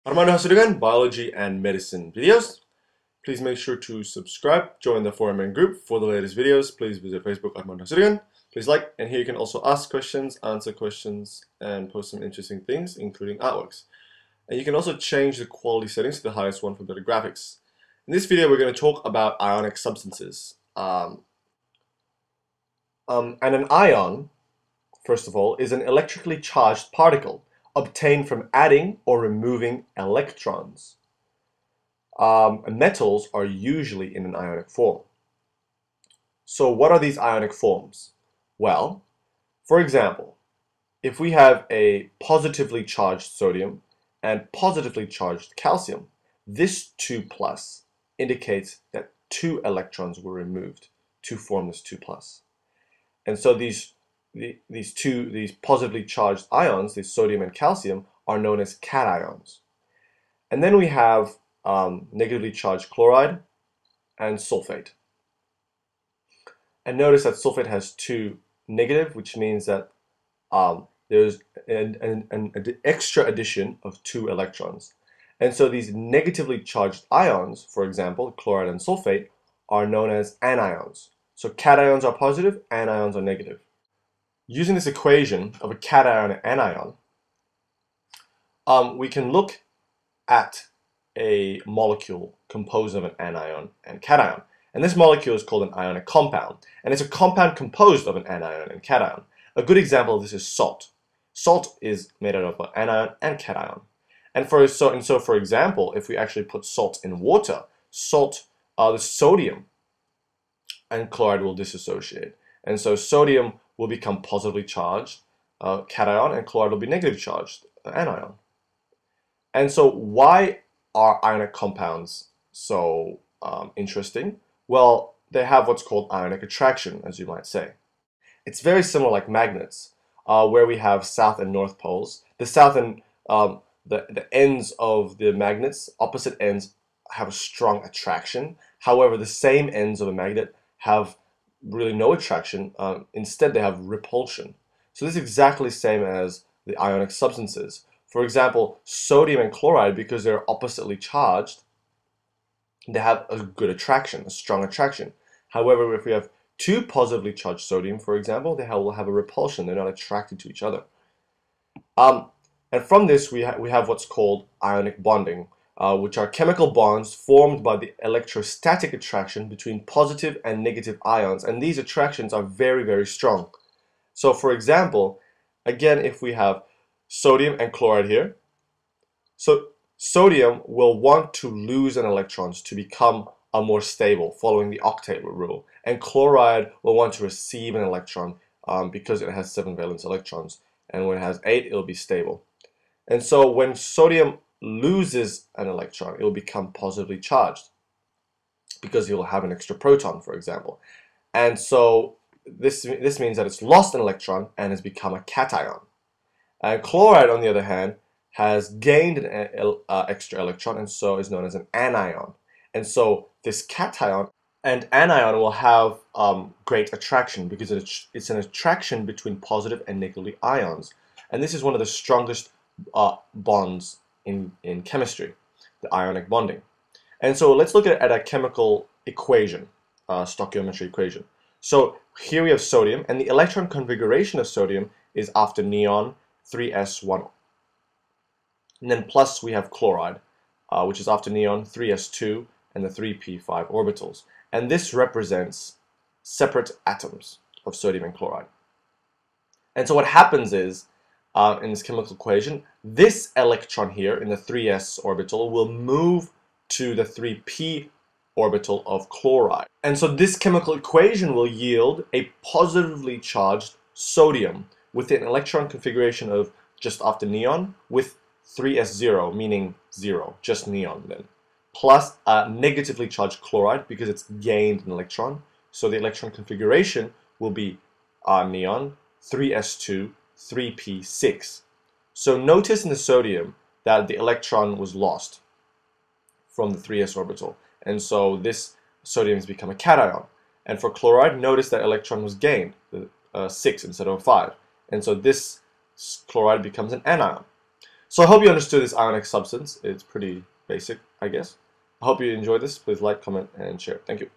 Armando Hasudungan, biology and medicine videos. Please make sure to subscribe, join the forum and group for the latest videos. Please visit Facebook, Armando Hasudungan. Please like, and here you can also ask questions, answer questions, and post some interesting things, including artworks. And you can also change the quality settings to the highest one for better graphics. In this video, we're going to talk about ionic substances. And an ion, first of all, is an electrically charged particle obtained from adding or removing electrons. Metals are usually in an ionic form. So what are these ionic forms? Well, for example, if we have a positively charged sodium and positively charged calcium, this 2+ indicates that 2 electrons were removed to form this 2+. And so these positively charged ions, these sodium and calcium, are known as cations. And then we have negatively charged chloride and sulfate. And notice that sulfate has 2 negative, which means that there's an extra addition of 2 electrons. And so these negatively charged ions, for example, chloride and sulfate, are known as anions. So cations are positive, anions are negative. Using this equation of a cation and anion, we can look at a molecule composed of an anion and cation. And this molecule is called an ionic compound. And it's a compound composed of an anion and cation. A good example of this is salt. Salt is made out of an anion and cation. And for example, if we actually put salt in water, the sodium and chloride will dissociate. And so sodium will become positively charged cation, and chloride will be negatively charged anion. And so why are ionic compounds so interesting? Well, they have what's called ionic attraction, as you might say. It's very similar like magnets, where we have south and north poles. The south and the ends of the magnets, opposite ends, have a strong attraction. However, the same ends of a magnet have really no attraction. Instead, they have repulsion. So this is exactly the same as the ionic substances. For example, sodium and chloride, because they're oppositely charged, they have a good attraction, a strong attraction. However, if we have 2 positively charged sodium, for example, they will have a repulsion. They're not attracted to each other. And from this, we have what's called ionic bonding, which are chemical bonds formed by the electrostatic attraction between positive and negative ions. And these attractions are very, very strong. So for example, again, if we have sodium and chloride here, so sodium will want to lose an electron to become more stable, following the octet rule. And chloride will want to receive an electron because it has 7 valence electrons. And when it has 8, it'll be stable. And so when sodium loses an electron, it will become positively charged because it will have an extra proton, for example. And so this means that it's lost an electron and has become a cation. And chloride, on the other hand, has gained an extra electron and so is known as an anion. And so this cation and anion will have great attraction because it's an attraction between positive and negative ions. And this is one of the strongest bonds in chemistry, the ionic bonding. And so let's look at a chemical equation, stoichiometry equation. So here we have sodium, and the electron configuration of sodium is after neon 3s1. And then plus we have chloride, which is after neon 3s2 and the 3p5 orbitals. And this represents separate atoms of sodium and chloride. And so what happens is, in this chemical equation, this electron here in the 3s orbital will move to the 3p orbital of chloride. And so this chemical equation will yield a positively charged sodium with an electron configuration of just after neon with 3s0, meaning 0, just neon then, plus a negatively charged chloride because it's gained an electron. So the electron configuration will be neon 3s2 3p6. So notice in the sodium that the electron was lost from the 3s orbital, and so this sodium has become a cation. And for chloride, notice that electron was gained, 6 instead of 5, and so this chloride becomes an anion. So I hope you understood this ionic substance. It's pretty basic, I guess. I hope you enjoyed this. Please like, comment, and share. Thank you.